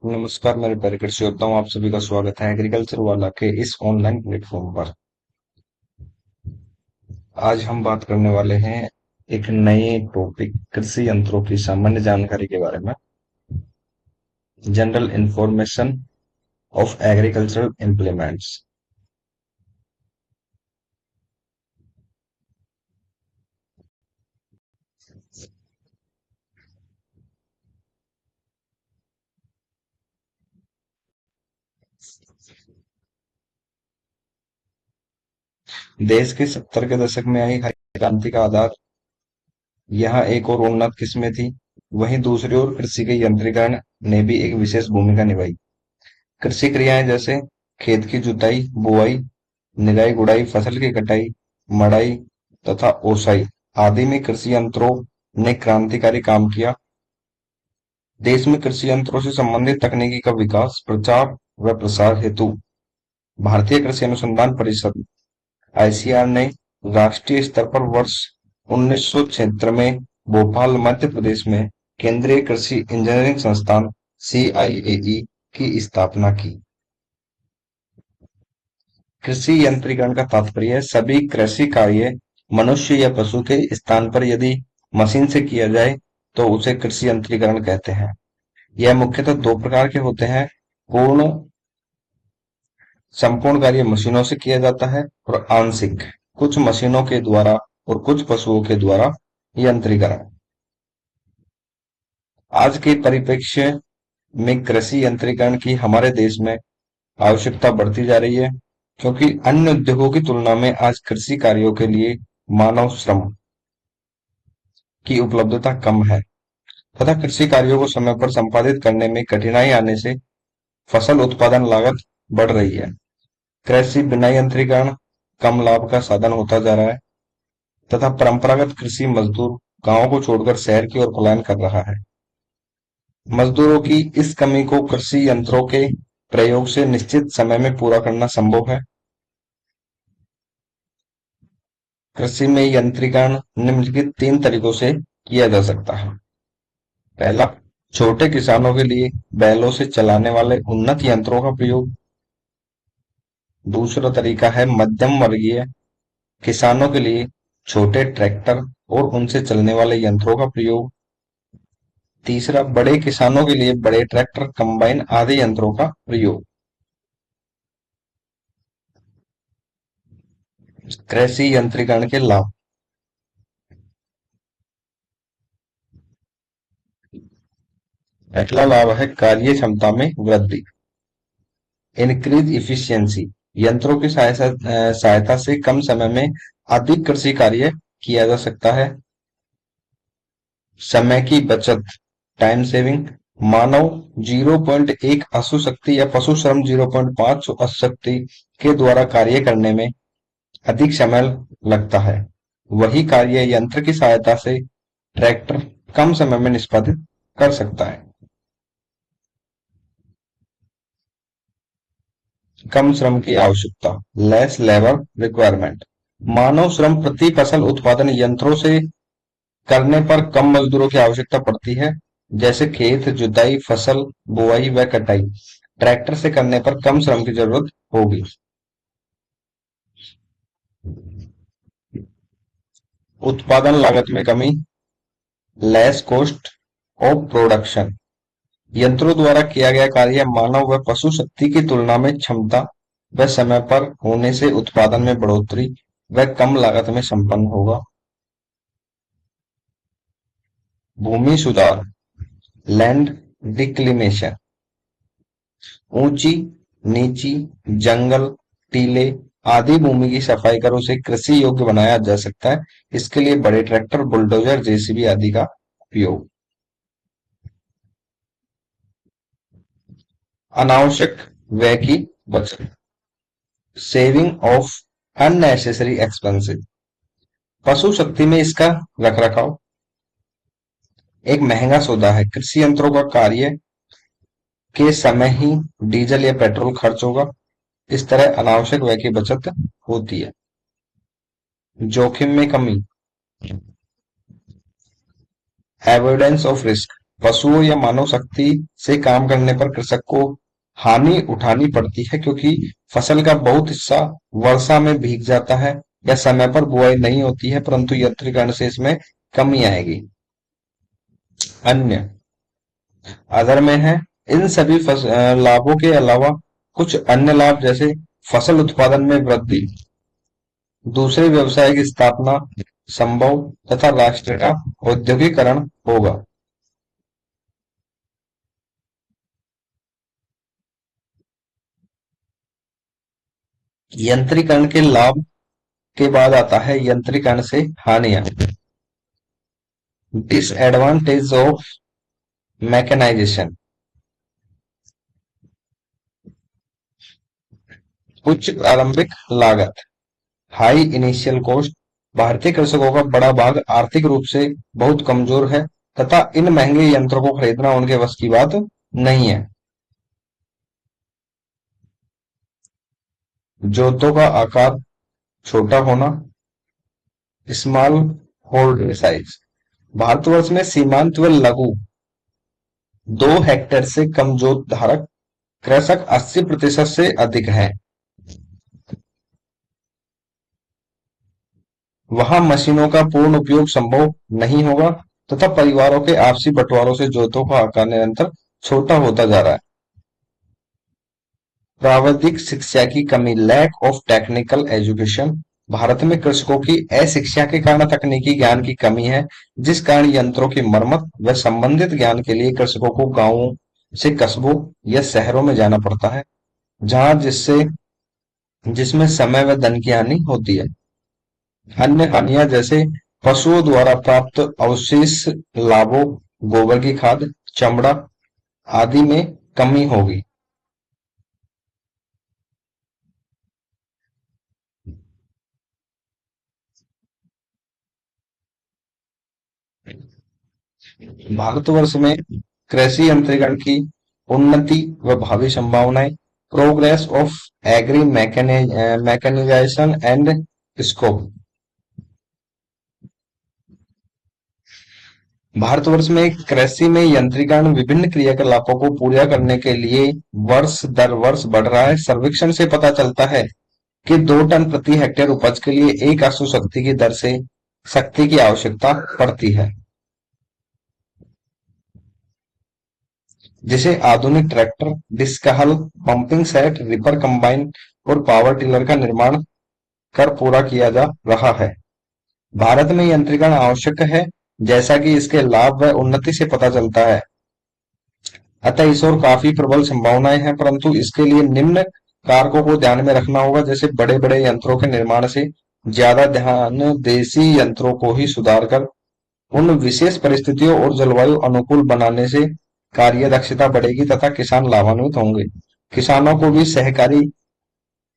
नमस्कार मेरे प्यारे कृषि योद्धाओं, आप सभी का स्वागत है एग्रीकल्चर वाला के इस ऑनलाइन प्लेटफॉर्म पर। आज हम बात करने वाले हैं एक नए टॉपिक कृषि यंत्रों की सामान्य जानकारी के बारे में। General information of agricultural implements. देश के 70 के दशक में आई हरित क्रांति का आधार यहाँ एक और उन्नत किस्में थी। वहीं दूसरी ओर कृषि के यंत्रीकरण ने भी एक विशेष भूमिका निभाई। कृषि क्रियाएं जैसे खेत की जुताई, बुआई, निराई गुड़ाई, फसल की कटाई, मड़ाई तथा ओसाई आदि में कृषि यंत्रों ने क्रांतिकारी काम किया। देश में कृषि यंत्रों से संबंधित तकनीकी का विकास, प्रचार व प्रसार हेतु भारतीय कृषि अनुसंधान परिषद (आईसीएआर) ने राष्ट्रीय स्तर पर वर्ष 1976 में भोपाल, मध्य प्रदेश में केंद्रीय कृषि इंजीनियरिंग संस्थान (CIAE) की स्थापना की। कृषि यंत्रीकरण का तात्पर्य सभी कृषि कार्य मनुष्य या पशु के स्थान पर यदि मशीन से किया जाए तो उसे कृषि यंत्रीकरण कहते हैं। यह मुख्यतः दो प्रकार के होते हैं। पूर्ण संपूर्ण कार्य मशीनों से किया जाता है और आंशिक कुछ मशीनों के द्वारा और कुछ पशुओं के द्वारा यंत्रीकरण। आज के परिप्रेक्ष्य में कृषि यंत्रीकरण की हमारे देश में आवश्यकता बढ़ती जा रही है, क्योंकि अन्य उद्योगों की तुलना में आज कृषि कार्यों के लिए मानव श्रम की उपलब्धता कम है तथा कृषि कार्यों को समय पर संपादित करने में कठिनाई आने से फसल उत्पादन लागत बढ़ रही है। कृषि बिना यंत्रीकरण कम लाभ का साधन होता जा रहा है तथा परंपरागत कृषि मजदूर गांवों को छोड़कर शहर की ओर पलायन कर रहा है। मजदूरों की इस कमी को कृषि यंत्रों के प्रयोग से निश्चित समय में पूरा करना संभव है। कृषि में यंत्रीकरण निम्नलिखित 3 तरीकों से किया जा सकता है। पहला, छोटे किसानों के लिए बैलों से चलाने वाले उन्नत यंत्रों का प्रयोग। दूसरा तरीका है मध्यम वर्गीय किसानों के लिए छोटे ट्रैक्टर और उनसे चलने वाले यंत्रों का प्रयोग। तीसरा, बड़े किसानों के लिए बड़े ट्रैक्टर, कंबाइन आदि यंत्रों का प्रयोग। कृषि यंत्रीकरण के लाभ। पहला लाभ है कार्य क्षमता में वृद्धि, इंक्रीज इफिशियंसी। यंत्रों की सहायता से कम समय में अधिक कृषि कार्य किया जा सकता है। समय की बचत, टाइम सेविंग। मानव 0.1 अश्व शक्ति या पशु श्रम 0.5 अश्व शक्ति के द्वारा कार्य करने में अधिक समय लगता है। वही कार्य यंत्र की सहायता से ट्रैक्टर कम समय में निष्पादित कर सकता है। कम श्रम की आवश्यकता, लेस लेबर रिक्वायरमेंट। मानव श्रम प्रति फसल उत्पादन यंत्रों से करने पर कम मजदूरों की आवश्यकता पड़ती है, जैसे खेत जुताई, फसल बुआई व कटाई। ट्रैक्टर से करने पर कम श्रम की जरूरत होगी। उत्पादन लागत में कमी, लेस कॉस्ट ऑफ प्रोडक्शन। यंत्रों द्वारा किया गया कार्य मानव व पशु शक्ति की तुलना में क्षमता व समय पर होने से उत्पादन में बढ़ोतरी व कम लागत में संपन्न होगा। भूमि सुधार, लैंड रिक्लेमेशन। ऊंची, नीची, जंगल, टीले आदि भूमि की सफाई कर उसे कृषि योग्य बनाया जा सकता है। इसके लिए बड़े ट्रैक्टर, बुलडोजर, जेसीबी आदि का उपयोग। अनावश्यक व्यय की बचत, सेविंग ऑफ अननेसेसरी एक्सपेंसेस। पशु शक्ति में इसका रखरखाव एक महंगा सौदा है। कृषि यंत्रों का कार्य के समय ही डीजल या पेट्रोल खर्च होगा। इस तरह अनावश्यक व्यय की बचत होती है। जोखिम में कमी, एवॉइडेंस ऑफ रिस्क। पशुओं या मानव शक्ति से काम करने पर कृषक को हानि उठानी पड़ती है, क्योंकि फसल का बहुत हिस्सा वर्षा में भीग जाता है या समय पर बुआई नहीं होती है, परंतु यंत्रीकरण से इसमें कमी आएगी। अन्य अगर में है, इन सभी लाभों के अलावा कुछ अन्य लाभ जैसे फसल उत्पादन में वृद्धि, दूसरे व्यवसाय की स्थापना संभव तथा राष्ट्र का औद्योगिकरण होगा। यंत्रीकरण के लाभ के बाद आता है यंत्रीकरण से हानियां। डिसएडवांटेज ऑफ मैकेनाइजेशन, उच्च प्रारंभिक लागत, हाई इनिशियल कॉस्ट। भारतीय कृषकों का बड़ा भाग आर्थिक रूप से बहुत कमजोर है तथा इन महंगे यंत्रों को खरीदना उनके बस की बात नहीं है। जोतों का आकार छोटा होना, स्मॉल होल्ड साइज। भारतवर्ष में सीमांत व लघु 2 हेक्टेयर से कम जोत धारक कृषक 80% से अधिक है। वहां मशीनों का पूर्ण उपयोग संभव नहीं होगा तथा परिवारों के आपसी बंटवारों से जोतों का आकार निरंतर छोटा होता जा रहा है। प्राविधिक शिक्षा की कमी, lack of technical education. Bharat में कृषकों की अशिक्षा के कारण तकनीकी ज्ञान की कमी है, जिस कारण यंत्रों की मरम्मत व संबंधित ज्ञान के लिए कृषकों को गांवों से कस्बों या शहरों में जाना पड़ता है, जहां जिसमें समय व धन की हानि होती है। अन्य हानियां जैसे पशुओं द्वारा प्राप्त अवशेष लाभों, गोबर की खाद, चमड़ा आदि में कमी होगी। भारतवर्ष में कृषि यंत्रीकरण की उन्नति व भावी संभावनाएं। Progress of agri mechanization and scope. Bharatvarsh में कृषि में यंत्रीकरण विभिन्न क्रियाकलापों को पूरा करने के लिए वर्ष दर वर्ष बढ़ रहा है। सर्वेक्षण से पता चलता है कि 2 टन प्रति हेक्टेयर उपज के लिए एक अश्व शक्ति की दर से शक्ति की आवश्यकता पड़ती है, जिसे आधुनिक ट्रैक्टर, डिस्क हल, पंपिंग सेट, रिपर कंबाइन और पावर टिलर का निर्माण कर पूरा किया जा रहा है। भारत में यंत्रीकरण आवश्यक है, जैसा कि इसके लाभ व उन्नति से पता चलता है। अतः इस ओर काफी प्रबल संभावनाएं हैं, परंतु इसके लिए निम्न कारकों को ध्यान में रखना होगा, जैसे बड़े बड़े यंत्रों के निर्माण से ज्यादा ध्यान देसी यंत्रों को ही सुधार कर उन विशेष परिस्थितियों और जलवायु अनुकूल बनाने से कार्य दक्षता बढ़ेगी तथा किसान लाभान्वित होंगे। किसानों को भी सहकारी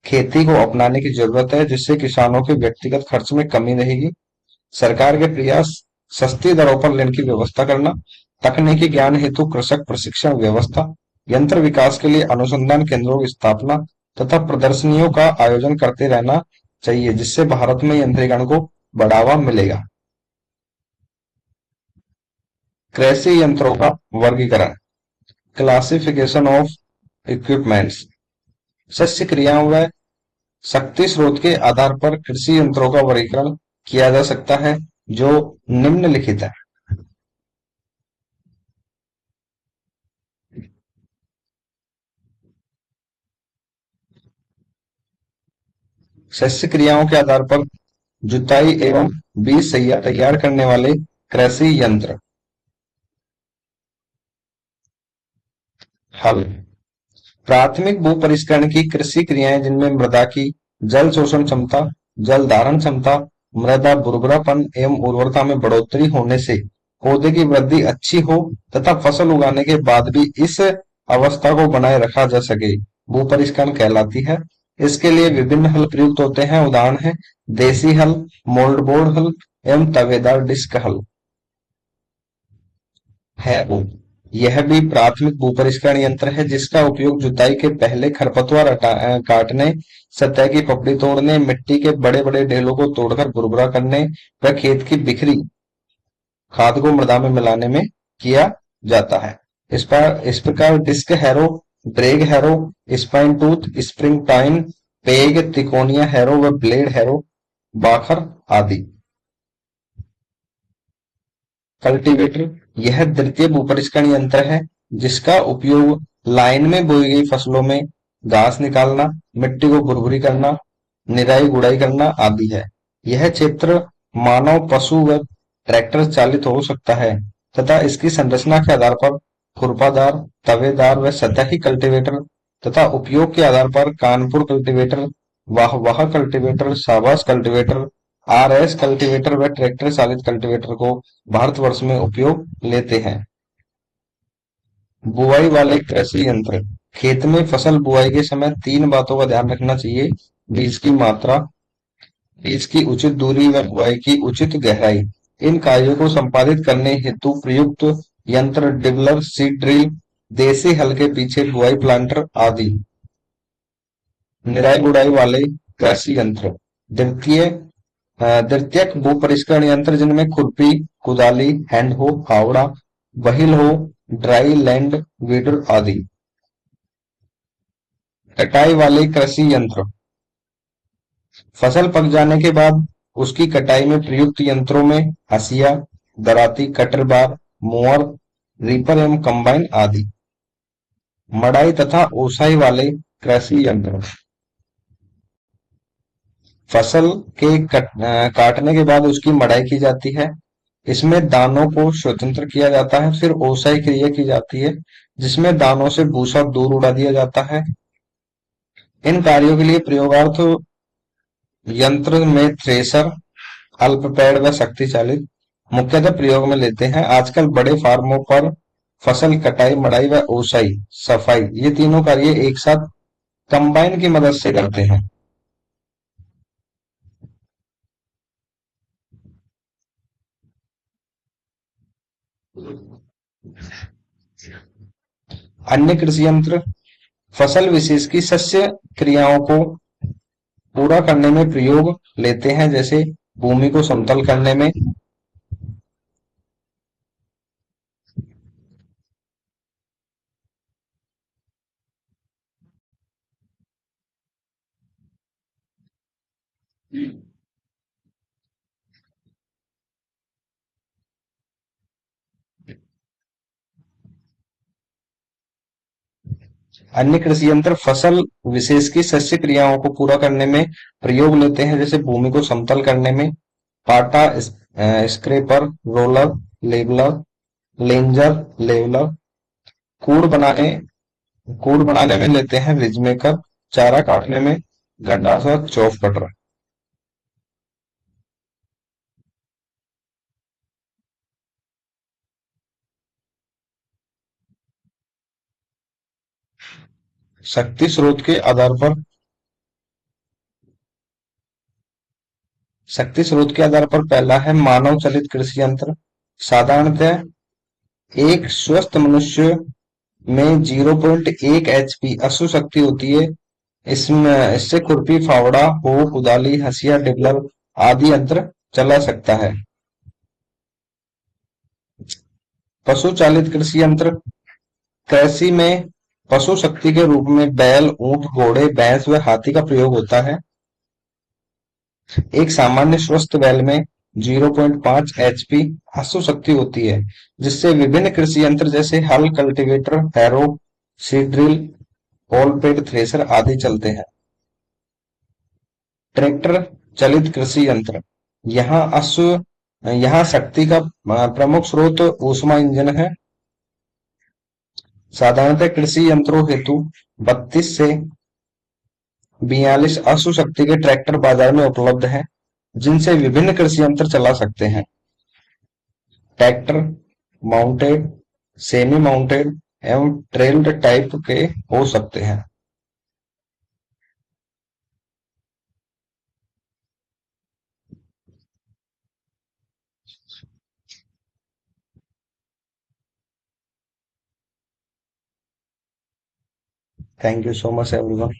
खेती को अपनाने की जरूरत है, जिससे किसानों के व्यक्तिगत खर्च में कमी रहेगी। सरकार के प्रयास सस्ती दरों पर ऋण की व्यवस्था करना, तकनीकी ज्ञान हेतु कृषक प्रशिक्षण व्यवस्था, यंत्र विकास के लिए अनुसंधान केंद्रों की स्थापना तथा प्रदर्शनियों का आयोजन करते रहना चाहिए, जिससे भारत में यंत्रीकरण को बढ़ावा मिलेगा। कृषि यंत्रों का वर्गीकरण, क्लासिफिकेशन ऑफ इक्विपमेंट्स। शस्य क्रियाओं व शक्ति स्रोत के आधार पर कृषि यंत्रों का वर्गीकरण किया जा सकता है, जो निम्नलिखित है। शस्य क्रियाओं के आधार पर जुताई एवं बीज सैया तैयार करने वाले कृषि यंत्र। हल, प्राथमिक भू परिष्करण की कृषि क्रियाएं जिनमें मृदा की जल शोषण क्षमता, जल धारण क्षमता, मृदा भुरभुरापन एवं उर्वरता में बढ़ोतरी होने से पौधे की वृद्धि अच्छी हो तथा फसल उगाने के बाद भी इस अवस्था को बनाए रखा जा सके, भू परिष्करण कहलाती है। इसके लिए विभिन्न हल प्रयुक्त होते हैं। उदाहरण है देसी हल, मोल्डबोर्ड हल एवं तवेदार डिस्क हल है। यह भी प्राथमिक भूपरिष्करण यंत्र है, जिसका उपयोग जुताई के पहले खरपतवार काटने, सतह की पपड़ी तोड़ने, मिट्टी के बड़े बड़े ढेलों को तोड़कर भुरभुरा करने व खेत की बिखरी खाद को मृदा में मिलाने में किया जाता है। इस प्रकार disc harrow, drag harrow, spine tooth, spring tine, peg, तिकोनिया हैरो व ब्लेड हैरो, बाखर आदि। कल्टीवेटर यह द्वितीय भूपरिष्करण यंत्र है जिसका उपयोग लाइन में बोई गई फसलों में घास निकालना, मिट्टी को भुरभुरी करना, निराई गुड़ाई करना आदि है। यह क्षेत्र मानव, पशु व ट्रैक्टर चालित हो सकता है तथा इसकी संरचना के आधार पर खुरपादार, तवेदार व सतही कल्टीवेटर तथा उपयोग के आधार पर कानपुर कल्टीवेटर, वाह-वाह कल्टीवेटर, शाबाश कल्टीवेटर, आरएस कल्टीवेटर व ट्रैक्टर चालित कल्टीवेटर को भारतवर्ष में उपयोग लेते हैं। बुआई वाले कृषि यंत्र। खेत में फसल बुआई के समय तीन बातों का ध्यान रखना चाहिए। बीज की मात्रा, बीज की उचित दूरी व बुआई की उचित गहराई। इन कार्यों को संपादित करने हेतु प्रयुक्त यंत्र डिबलर, सीड ड्रिल, देसी हल के पीछे बुआई प्लांटर आदि। निराई गुड़ाई वाले कृषि यंत्र। द्वितीय द्वितीयक भू परिष्करण यंत्र जिनमें खुरपी, कुदाली, हैंड हो, फावड़ा, वहील हो, ड्राई लैंड वीडर आदि। कटाई वाले कृषि यंत्र। फसल पक जाने के बाद उसकी कटाई में प्रयुक्त यंत्रों में हंसिया, दराती, कटर बार, मोअर, रीपर एवं कंबाइन आदि। मड़ाई तथा ओसाई वाले कृषि यंत्र। फसल के काटने के बाद उसकी मड़ाई की जाती है। इसमें दानों को स्वतंत्र किया जाता है। फिर ओसाई क्रिया की जाती है जिसमें दानों से भूसा दूर उड़ा दिया जाता है। इन कार्यों के लिए प्रयोगार्थ यंत्र में थ्रेसर, अल्पपैड व शक्ति चालित मुख्यतः प्रयोग में लेते हैं। आजकल बड़े फार्मों पर फसल कटाई, मड़ाई व ओसाई, सफाई ये तीनों कार्य एक साथ कंबाइन की मदद से करते हैं। अन्य कृषि यंत्र फसल विशेष की शस्य क्रियाओं को पूरा करने में प्रयोग लेते हैं जैसे भूमि को समतल करने में। अन्य कृषि यंत्र फसल विशेष की शस्य क्रियाओं को पूरा करने में प्रयोग लेते हैं जैसे भूमि को समतल करने में पाटा, स्क्रेपर, रोलर, लेबलर, लेंजर, लेवलर। कूड़ बनाने कूड़ बनाने में लेते हैं रिज मेकर, चारा काटने में गंडासा, चौफ कटर। शक्ति स्रोत के आधार पर शक्ति स्रोत के आधार पर पहला है मानव चलित कृषि यंत्र। साधारणतः एक स्वस्थ मनुष्य में 0.1 एचपी अश्व शक्ति होती है। इसमें इससे खुरपी, फावड़ा, हो, कुदाली, हंसिया, डिबलर आदि यंत्र चला सकता है। पशु चालित कृषि यंत्र। कृषि में पशु शक्ति के रूप में बैल, ऊंट, घोड़े, भैंस व हाथी का प्रयोग होता है। एक सामान्य स्वस्थ बैल में 0.5 एचपी अश्व शक्ति होती है जिससे विभिन्न कृषि यंत्र जैसे हल, कल्टीवेटर, हैरो, सीड ड्रिल, होल पेड थ्रेशर आदि चलते हैं। ट्रैक्टर चलित कृषि यंत्र। यहाँ शक्ति का प्रमुख स्रोत ऊष्मा इंजन है। साधारणतः कृषि यंत्रों हेतु 32 से 42 अश्व शक्ति के ट्रैक्टर बाजार में उपलब्ध हैं जिनसे विभिन्न कृषि यंत्र चला सकते हैं। ट्रैक्टर माउंटेड, सेमी माउंटेड एवं ट्रेल्ड टाइप के हो सकते हैं। Thank you so much everyone.